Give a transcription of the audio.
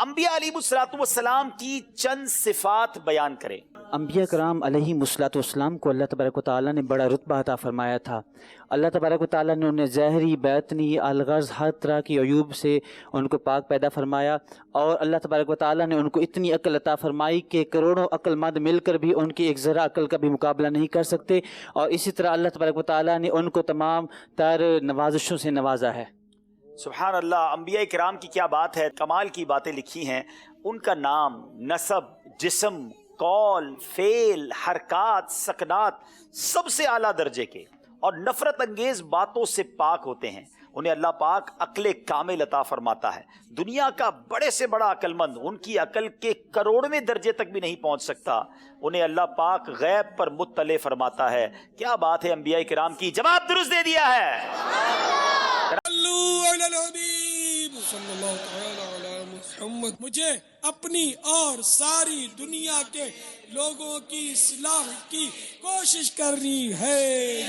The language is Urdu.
انبیاء علیہم کی چند صفات بیان کریں۔ انبیاء کرام علیہم السلام کو اللہ تبارک و تعالیٰ نے بڑا رتبہ عطا فرمایا تھا۔ اللہ تبارک و تعالیٰ نے انہیں ظاہری باطنی الغرض ہر طرح کی عیوب سے ان کو پاک پیدا فرمایا، اور اللہ تبارک و تعالیٰ نے ان کو اتنی عقل عطا فرمائی کہ کروڑوں عقل مند مل کر بھی ان کی ایک ذرہ عقل کا بھی مقابلہ نہیں کر سکتے، اور اسی طرح اللہ تبارک و تعالیٰ نے ان کو تمام تر نوازشوں سے نوازا ہے۔ سبحان اللہ، انبیاء کرام کی کیا بات ہے، کمال کی باتیں لکھی ہیں۔ ان کا نام، نسب، جسم، قول، فعل، حرکات، سکنات سب سے اعلیٰ درجے کے اور نفرت انگیز باتوں سے پاک ہوتے ہیں۔ انہیں اللہ پاک عقل کامل عطا فرماتا ہے۔ دنیا کا بڑے سے بڑا عقل مند ان کی عقل کے کروڑویں درجے تک بھی نہیں پہنچ سکتا۔ انہیں اللہ پاک غیب پر مطلع فرماتا ہے۔ کیا بات ہے انبیاء کرام کی، جواب درست دے دیا ہے۔ صلی اللہ تعالی علی محمد۔ مجھے اپنی اور ساری دنیا کے لوگوں کی اصلاح کی کوشش کرنی ہے۔